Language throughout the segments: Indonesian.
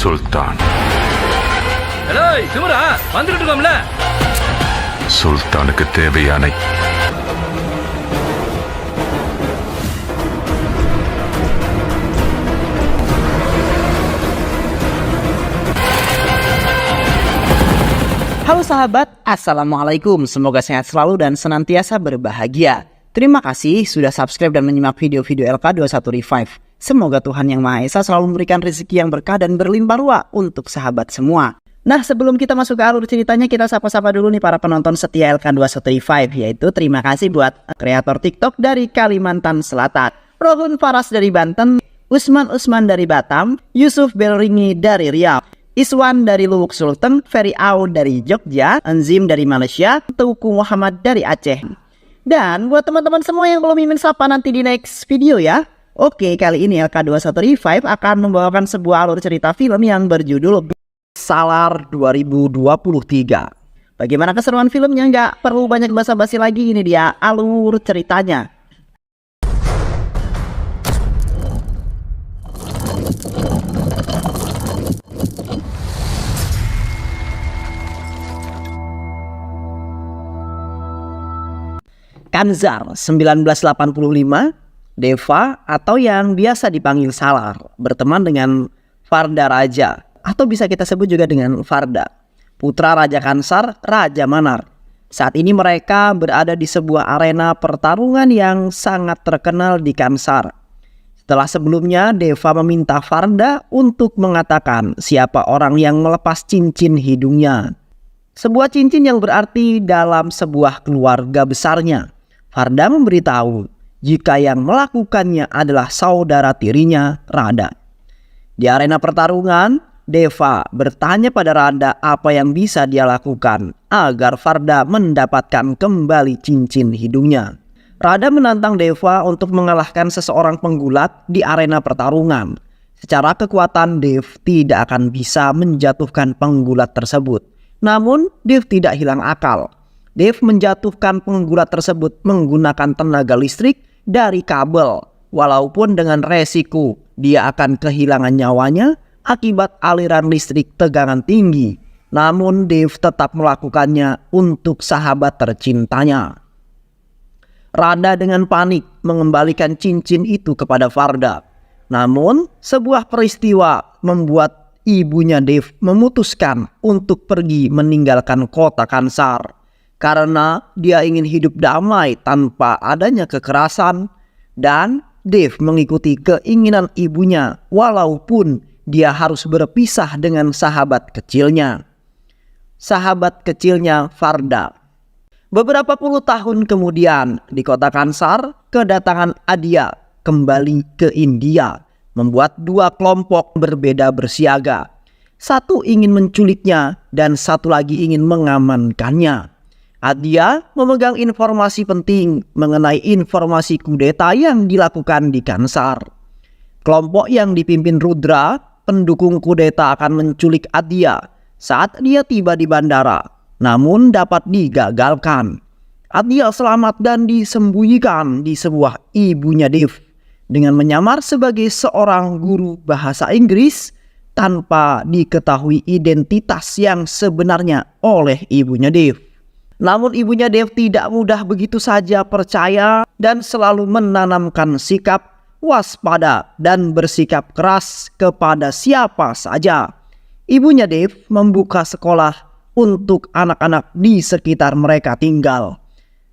சுல்தான் ஏய் சிவரா வந்துட்டு இருக்கோம்ல. சுல்தானுக்கு தேவையான Halo sahabat, Assalamualaikum. Semoga sehat selalu dan senantiasa berbahagia. Terima kasih sudah subscribe dan menyimak video-video LK21 Revive. Semoga Tuhan Yang Maha Esa selalu memberikan rezeki yang berkah dan berlimpah ruah untuk sahabat semua. Nah, sebelum kita masuk ke alur ceritanya, kita sapa-sapa dulu nih para penonton setia LK21 Revive. Yaitu terima kasih buat kreator TikTok dari Kalimantan Selatan, Rohun Faras dari Banten, Usman dari Batam, Yusuf Belringi dari Riau, Iswan dari Lubuk Sulteng, Ferry Au dari Jogja, Enzim dari Malaysia, Tuku Muhammad dari Aceh. Dan buat teman-teman semua yang belum mimin sapa nanti di next video ya. Oke, kali ini LK21 Revive akan membawakan sebuah alur cerita film yang berjudul Salar 2023. Bagaimana keseruan filmnya? Nggak perlu banyak basa-basi lagi, ini dia alur ceritanya. Kanzar 1985, Deva atau yang biasa dipanggil Salar berteman dengan Farda Raja atau bisa kita sebut juga dengan Farda, putra Raja Kansar, Raja Manar. Saat ini mereka berada di sebuah arena pertarungan yang sangat terkenal di Kansar. Setelah sebelumnya Deva meminta Farda untuk mengatakan siapa orang yang melepas cincin hidungnya. Sebuah cincin yang berarti dalam sebuah keluarga besarnya. Farda memberitahu jika yang melakukannya adalah saudara tirinya, Rada. Di arena pertarungan, Deva bertanya pada Rada apa yang bisa dia lakukan agar Farda mendapatkan kembali cincin hidungnya. Rada menantang Deva untuk mengalahkan seseorang penggulat di arena pertarungan. Secara kekuatan, Dev tidak akan bisa menjatuhkan penggulat tersebut. Namun, Dev tidak hilang akal. Dev menjatuhkan penggulat tersebut menggunakan tenaga listrik dari kabel. Walaupun dengan resiko dia akan kehilangan nyawanya akibat aliran listrik tegangan tinggi. Namun Dev tetap melakukannya untuk sahabat tercintanya. Rada dengan panik mengembalikan cincin itu kepada Farda. Namun sebuah peristiwa membuat ibunya Dev memutuskan untuk pergi meninggalkan kota Kansar. Karena dia ingin hidup damai tanpa adanya kekerasan, dan Dev mengikuti keinginan ibunya walaupun dia harus berpisah dengan sahabat kecilnya. Sahabat kecilnya Farda. Beberapa puluh tahun kemudian di kota Kansar, kedatangan Adia kembali ke India membuat dua kelompok berbeda bersiaga. Satu ingin menculiknya dan satu lagi ingin mengamankannya. Adia memegang informasi penting mengenai informasi kudeta yang dilakukan di Kansar. Kelompok yang dipimpin Rudra, pendukung kudeta, akan menculik Adia saat dia tiba di bandara, namun dapat digagalkan. Adia selamat dan disembunyikan di sebuah ibunya Dev dengan menyamar sebagai seorang guru bahasa Inggris tanpa diketahui identitas yang sebenarnya oleh ibunya Dev. Namun ibunya Dev tidak mudah begitu saja percaya dan selalu menanamkan sikap waspada dan bersikap keras kepada siapa saja. Ibunya Dev membuka sekolah untuk anak-anak di sekitar mereka tinggal.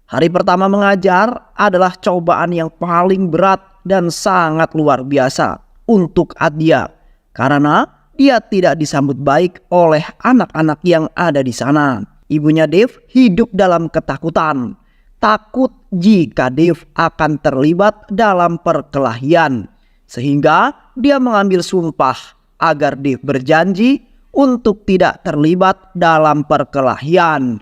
Hari pertama mengajar adalah cobaan yang paling berat dan sangat luar biasa untuk Adia karena dia tidak disambut baik oleh anak-anak yang ada di sana. Ibunya Dev hidup dalam ketakutan, takut jika Dev akan terlibat dalam perkelahian, sehingga dia mengambil sumpah agar Dev berjanji untuk tidak terlibat dalam perkelahian.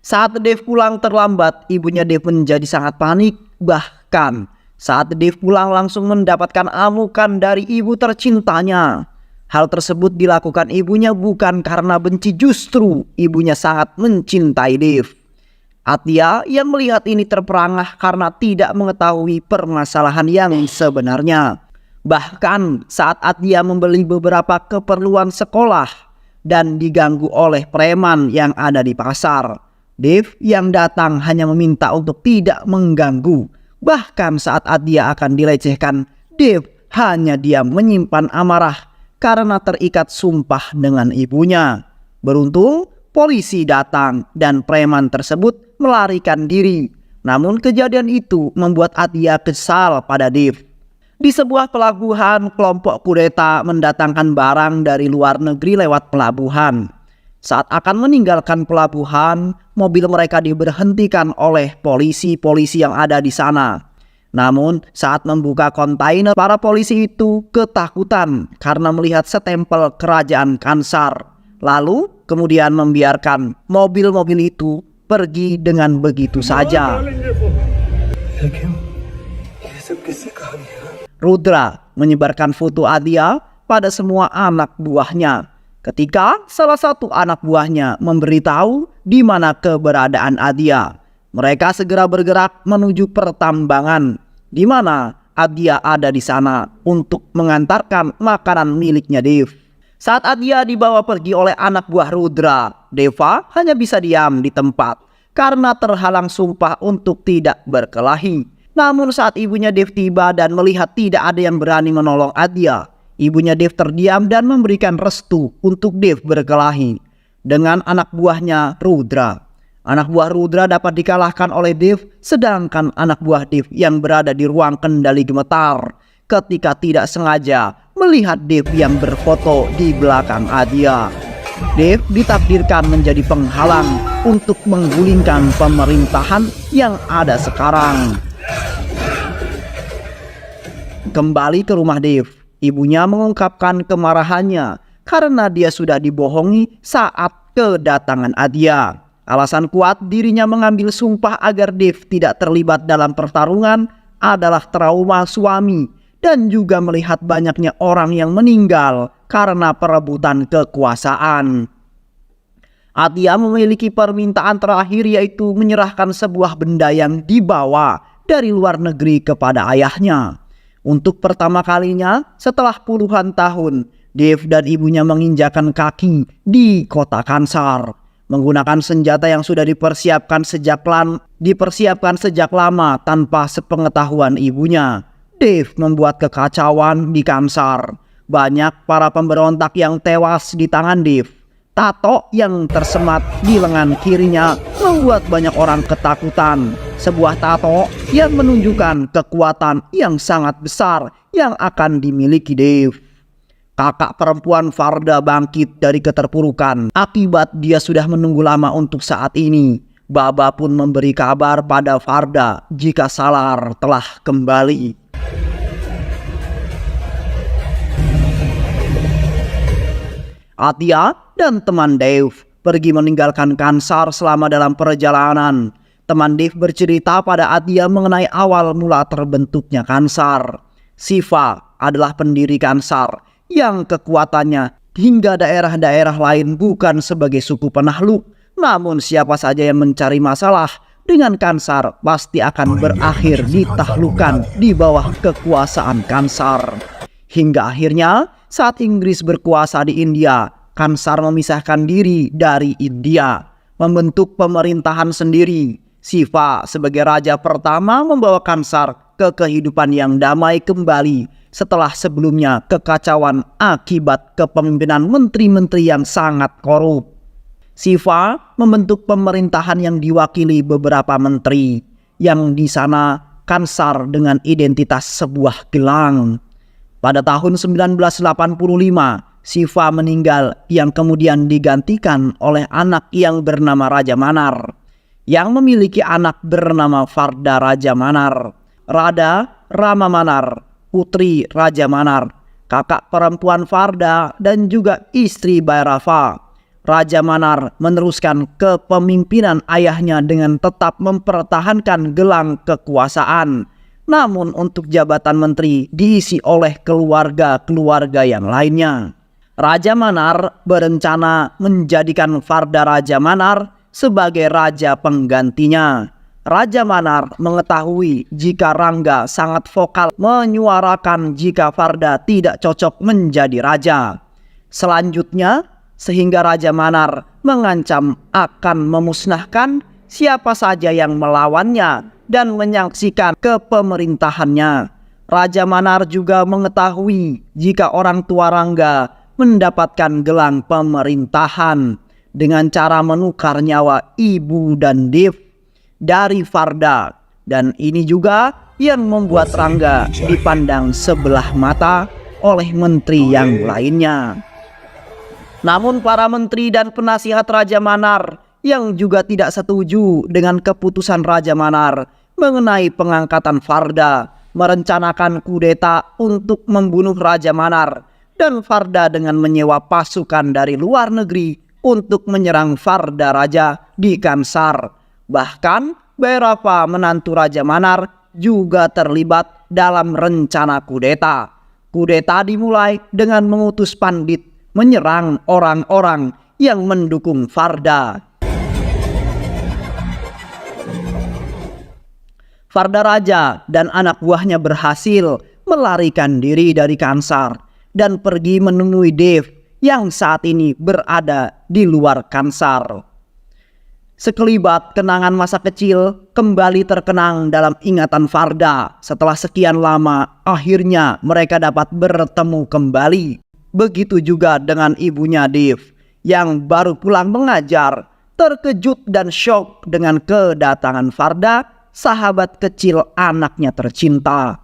Saat Dev pulang terlambat, ibunya Dev menjadi sangat panik. Bahkan saat Dev pulang langsung mendapatkan amukan dari ibu tercintanya. Hal tersebut dilakukan ibunya bukan karena benci, justru ibunya sangat mencintai Dev. Atia yang melihat ini terperangah karena tidak mengetahui permasalahan yang sebenarnya. Bahkan saat Adia membeli beberapa keperluan sekolah dan diganggu oleh preman yang ada di pasar, Dave yang datang hanya meminta untuk tidak mengganggu. Bahkan saat Adia akan dilecehkan, Dave hanya diam menyimpan amarah karena terikat sumpah dengan ibunya. Beruntung polisi datang dan preman tersebut melarikan diri. Namun kejadian itu membuat Adia kesal pada Dave. Di sebuah pelabuhan, kelompok kudeta mendatangkan barang dari luar negeri lewat pelabuhan. Saat akan meninggalkan pelabuhan, mobil mereka diberhentikan oleh polisi-polisi yang ada di sana. Namun saat membuka kontainer, para polisi itu ketakutan karena melihat stempel kerajaan Kansar. Lalu kemudian membiarkan mobil-mobil itu pergi dengan begitu saja. Rudra menyebarkan foto Adia pada semua anak buahnya. Ketika salah satu anak buahnya memberitahu di mana keberadaan Adia, mereka segera bergerak menuju pertambangan di mana Adia ada di sana untuk mengantarkan makanan miliknya Dave. Saat Adia dibawa pergi oleh anak buah Rudra, Deva hanya bisa diam di tempat karena terhalang sumpah untuk tidak berkelahi. Namun saat ibunya Dave tiba dan melihat tidak ada yang berani menolong Adia, ibunya Dave terdiam dan memberikan restu untuk Dave berkelahi dengan anak buahnya Rudra. Anak buah Rudra dapat dikalahkan oleh Dave, sedangkan anak buah Dave yang berada di ruang kendali gemetar ketika tidak sengaja melihat Dave yang berfoto di belakang Adia. Dave ditakdirkan menjadi penghalang untuk menggulingkan pemerintahan yang ada sekarang. Kembali ke rumah Dave, ibunya mengungkapkan kemarahannya karena dia sudah dibohongi saat kedatangan Adia. Alasan kuat dirinya mengambil sumpah agar Dave tidak terlibat dalam pertarungan adalah trauma suami dan juga melihat banyaknya orang yang meninggal karena perebutan kekuasaan. Adia memiliki permintaan terakhir, yaitu menyerahkan sebuah benda yang dibawa dari luar negeri kepada ayahnya. Untuk pertama kalinya setelah puluhan tahun, Dave dan ibunya menginjakan kaki di kota Kansar. Menggunakan senjata yang sudah dipersiapkan sejak lama tanpa sepengetahuan ibunya, Dave membuat kekacauan di Kansar. Banyak para pemberontak yang tewas di tangan Dave. Tato yang tersemat di lengan kirinya membuat banyak orang ketakutan. Sebuah tato yang menunjukkan kekuatan yang sangat besar yang akan dimiliki Dave. Kakak perempuan Farda bangkit dari keterpurukan akibat dia sudah menunggu lama untuk saat ini. Baba pun memberi kabar pada Farda jika Salar telah kembali. Adia dan teman Dave pergi meninggalkan Kansar. Selama dalam perjalanan, teman Dave bercerita pada Adia mengenai awal mula terbentuknya Kansar. Siva adalah pendiri Kansar yang kekuatannya hingga daerah-daerah lain bukan sebagai suku penakluk. Namun siapa saja yang mencari masalah dengan Kansar pasti akan berakhir ditaklukkan di bawah kekuasaan Kansar. Hingga akhirnya saat Inggris berkuasa di India, Kansar memisahkan diri dari India, membentuk pemerintahan sendiri. Siva sebagai raja pertama membawa Kansar ke kehidupan yang damai kembali setelah sebelumnya kekacauan akibat kepemimpinan menteri-menteri yang sangat korup. Siva membentuk pemerintahan yang diwakili beberapa menteri, yang di sana Kansar dengan identitas sebuah gelang. Pada tahun 1985, Siva meninggal yang kemudian digantikan oleh anak yang bernama Raja Manar, yang memiliki anak bernama Farda Raja Manar, Rada Rama Manar, putri Raja Manar, kakak perempuan Farda dan juga istri Bhairava. Raja Manar meneruskan kepemimpinan ayahnya dengan tetap mempertahankan gelang kekuasaan. Namun untuk jabatan menteri diisi oleh keluarga-keluarga yang lainnya. Raja Manar berencana menjadikan Farda Raja Manar sebagai raja penggantinya. Raja Manar mengetahui jika Rangga sangat vokal menyuarakan jika Farda tidak cocok menjadi raja. Selanjutnya, sehingga Raja Manar mengancam akan memusnahkan siapa saja yang melawannya dan menyaksikan kepemerintahannya. Raja Manar juga mengetahui jika orang tua Rangga mendapatkan gelang pemerintahan dengan cara menukar nyawa ibu dan Dev dari Farda, dan ini juga yang membuat Rangga dipandang sebelah mata oleh menteri yang lainnya. Namun para menteri dan penasihat Raja Manar yang juga tidak setuju dengan keputusan Raja Manar mengenai pengangkatan Farda merencanakan kudeta untuk membunuh Raja Manar dan Farda dengan menyewa pasukan dari luar negeri untuk menyerang Farda Raja di Kansar. Bahkan Bhairava, menantu Raja Manar, juga terlibat dalam rencana kudeta. Kudeta dimulai dengan mengutus Pandit menyerang orang-orang yang mendukung Farda. Farda Raja dan anak buahnya berhasil melarikan diri dari Kansar dan pergi menemui Dev yang saat ini berada di luar Kansar. Sekelibat kenangan masa kecil kembali terkenang dalam ingatan Farda. Setelah sekian lama, akhirnya mereka dapat bertemu kembali. Begitu juga dengan ibunya Dev yang baru pulang mengajar, terkejut dan syok dengan kedatangan Farda, sahabat kecil anaknya tercinta.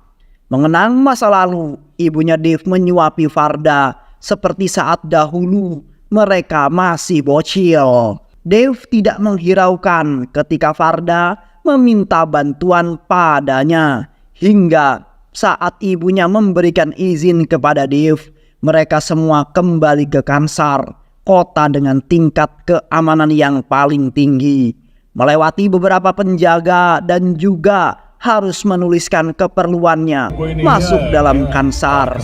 Mengenang masa lalu, ibunya Dev menyuapi Farda seperti saat dahulu mereka masih bocil. Dev tidak menghiraukan ketika Farda meminta bantuan padanya. Hingga saat ibunya memberikan izin kepada Dev, mereka semua kembali ke Kansar, kota dengan tingkat keamanan yang paling tinggi. Melewati beberapa penjaga dan juga harus menuliskan keperluannya masuk dalam Kansar.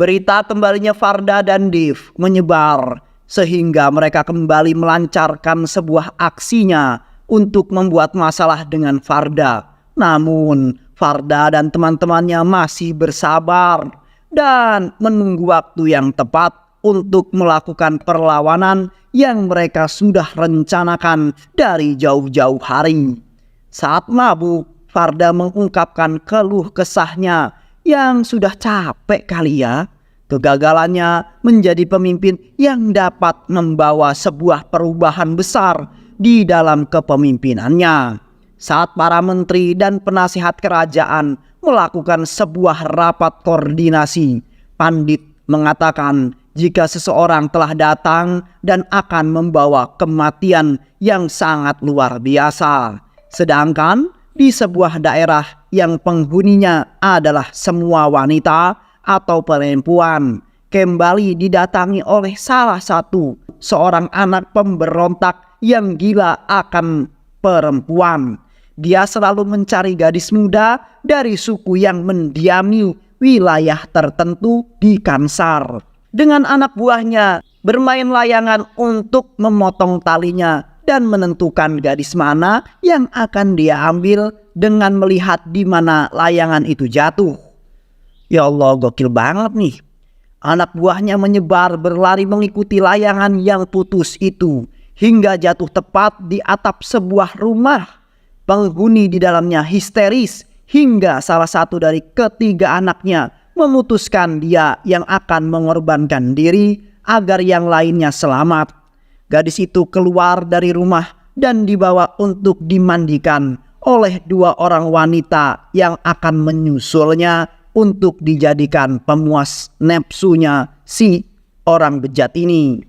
Berita kembalinya Farda dan Dev menyebar sehingga mereka kembali melancarkan sebuah aksinya untuk membuat masalah dengan Farda. Namun Farda dan teman-temannya masih bersabar dan menunggu waktu yang tepat untuk melakukan perlawanan yang mereka sudah rencanakan dari jauh-jauh hari. Saat mabuk, Farda mengungkapkan keluh kesahnya yang sudah capek kali ya. Kegagalannya menjadi pemimpin yang dapat membawa sebuah perubahan besar di dalam kepemimpinannya. Saat para menteri dan penasihat kerajaan melakukan sebuah rapat koordinasi, Pandit mengatakan jika seseorang telah datang dan akan membawa kematian yang sangat luar biasa. Sedangkan di sebuah daerah yang penghuninya adalah semua wanita atau perempuan, kembali didatangi oleh salah satu seorang anak pemberontak yang gila akan perempuan. Dia selalu mencari gadis muda dari suku yang mendiami wilayah tertentu di Kansar. Dengan anak buahnya bermain layangan untuk memotong talinya dan menentukan gadis mana yang akan dia ambil dengan melihat di mana layangan itu jatuh. Ya Allah, gokil banget nih. Anak buahnya menyebar berlari mengikuti layangan yang putus itu hingga jatuh tepat di atap sebuah rumah. Penghuni di dalamnya histeris hingga salah satu dari ketiga anaknya memutuskan dia yang akan mengorbankan diri agar yang lainnya selamat. Gadis itu keluar dari rumah dan dibawa untuk dimandikan oleh dua orang wanita yang akan menyusulnya untuk dijadikan pemuas nafsunya si orang bejat ini.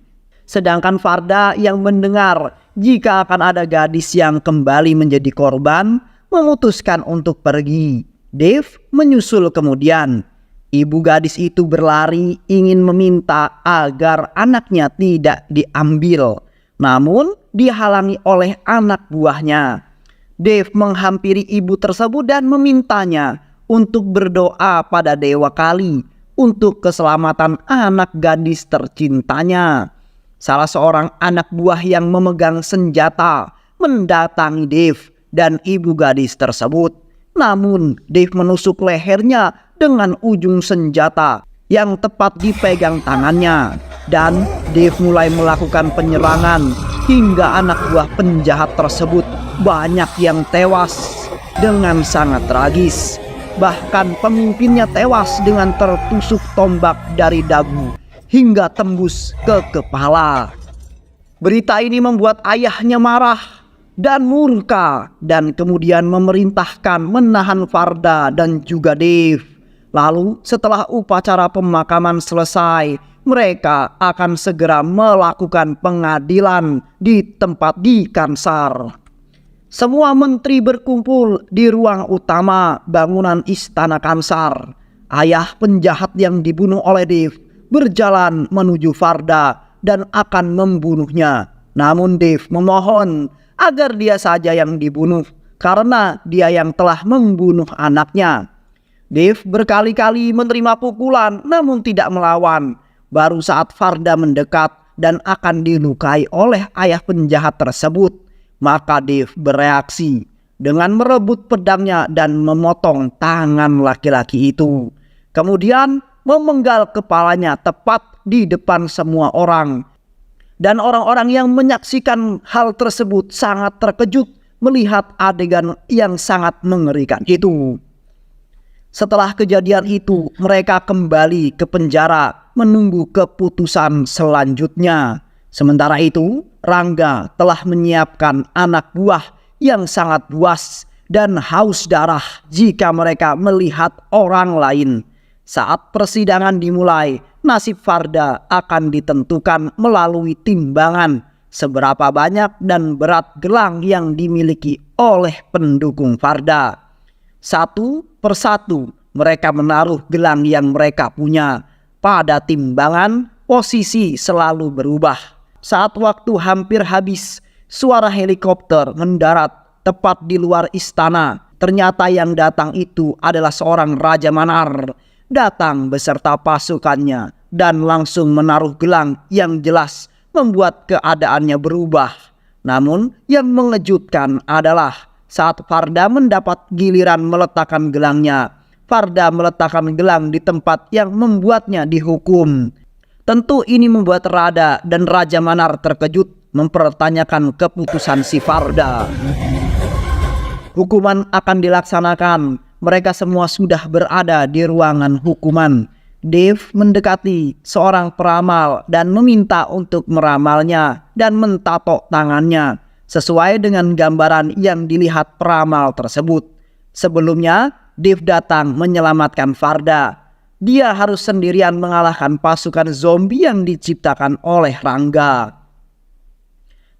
Sedangkan Farda yang mendengar jika akan ada gadis yang kembali menjadi korban memutuskan untuk pergi. Dev menyusul kemudian. Ibu gadis itu berlari ingin meminta agar anaknya tidak diambil, namun dihalangi oleh anak buahnya. Dev menghampiri ibu tersebut dan memintanya untuk berdoa pada Dewa Kali untuk keselamatan anak gadis tercintanya. salah seorang anak buah yang memegang senjata mendatangi Dave dan ibu gadis tersebut. Namun Dave menusuk lehernya dengan ujung senjata yang tepat dipegang tangannya. Dan Dave mulai melakukan penyerangan hingga anak buah penjahat tersebut banyak yang tewas dengan sangat tragis. Bahkan pemimpinnya tewas dengan tertusuk tombak dari dagu hingga tembus ke kepala. Berita ini membuat ayahnya marah dan murka dan kemudian memerintahkan menahan Varda dan juga Dave. Lalu setelah upacara pemakaman selesai, mereka akan segera melakukan pengadilan di tempat di Kansar. Semua menteri berkumpul di ruang utama bangunan istana Kansar. Ayah penjahat yang dibunuh oleh Dave berjalan menuju Varda dan akan membunuhnya. Namun Dave memohon agar dia saja yang dibunuh karena dia yang telah membunuh anaknya. Dave berkali-kali menerima pukulan namun tidak melawan. Baru saat Varda mendekat dan akan dilukai oleh ayah penjahat tersebut, maka Dave bereaksi dengan merebut pedangnya dan memotong tangan laki-laki itu. Kemudian memenggal kepalanya tepat di depan semua orang. Dan orang-orang yang menyaksikan hal tersebut sangat terkejut melihat adegan yang sangat mengerikan itu. Setelah kejadian itu, mereka kembali ke penjara menunggu keputusan selanjutnya. Sementara itu, Rangga telah menyiapkan anak buah yang sangat buas dan haus darah jika mereka melihat orang lain. Saat persidangan dimulai, nasib Varda akan ditentukan melalui timbangan seberapa banyak dan berat gelang yang dimiliki oleh pendukung Varda. Satu persatu mereka menaruh gelang yang mereka punya. Pada timbangan, posisi selalu berubah. Saat waktu hampir habis, suara helikopter mendarat tepat di luar istana. Ternyata yang datang itu adalah seorang Raja Manar. Datang beserta pasukannya dan langsung menaruh gelang yang jelas membuat keadaannya berubah. Namun yang mengejutkan adalah saat Varda mendapat giliran meletakkan gelangnya, Varda meletakkan gelang di tempat yang membuatnya dihukum. Tentu ini membuat Rada dan Raja Manar terkejut mempertanyakan keputusan si Varda. Hukuman akan dilaksanakan. Mereka semua sudah berada di ruangan hukuman. Dave mendekati seorang peramal dan meminta untuk meramalnya dan mentato tangannya sesuai dengan gambaran yang dilihat peramal tersebut. Sebelumnya, Dave datang menyelamatkan Varda. Dia harus sendirian mengalahkan pasukan zombie yang diciptakan oleh Rangga.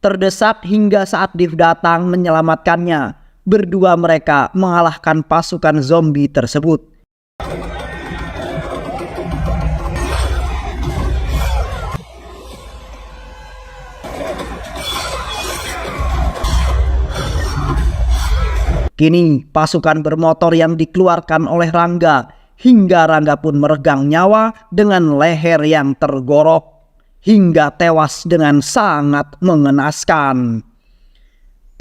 Terdesak hingga saat Dave datang menyelamatkannya, berdua mereka mengalahkan pasukan zombie tersebut. Kini pasukan bermotor yang dikeluarkan oleh Rangga hingga Rangga pun meregang nyawa dengan leher yang tergorok hingga tewas dengan sangat mengenaskan.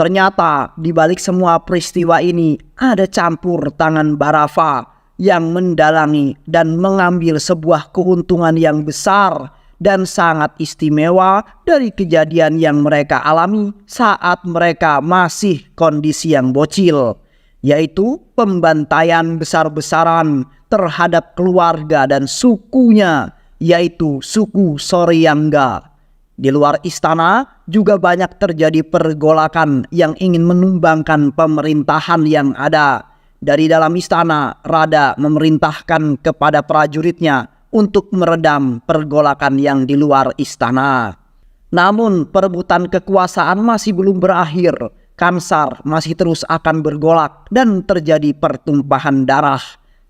Ternyata di balik semua peristiwa ini ada campur tangan Barava yang mendalangi dan mengambil sebuah keuntungan yang besar dan sangat istimewa dari kejadian yang mereka alami saat mereka masih kondisi yang bocil, yaitu pembantaian besar-besaran terhadap keluarga dan sukunya, yaitu suku Soryangga. Di luar istana juga banyak terjadi pergolakan yang ingin menumbangkan pemerintahan yang ada. Dari dalam istana, Rada memerintahkan kepada prajuritnya untuk meredam pergolakan yang di luar istana. Namun perebutan kekuasaan masih belum berakhir. Kansar masih terus akan bergolak dan terjadi pertumpahan darah.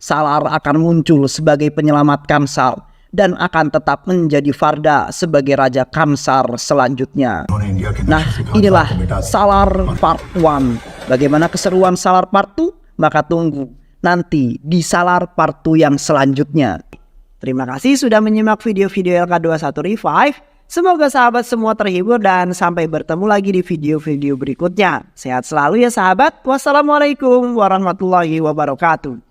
Salar akan muncul sebagai penyelamat Kansar dan akan tetap menjadi Varda sebagai Raja Kansar selanjutnya. Nah, inilah Salar Part 1. Bagaimana keseruan Salar Part 2? Maka tunggu nanti di Salar Part 2 yang selanjutnya. Terima kasih sudah menyimak video-video LK21 Revive. Semoga sahabat semua terhibur dan sampai bertemu lagi di video-video berikutnya. Sehat selalu ya sahabat. Wassalamualaikum warahmatullahi wabarakatuh.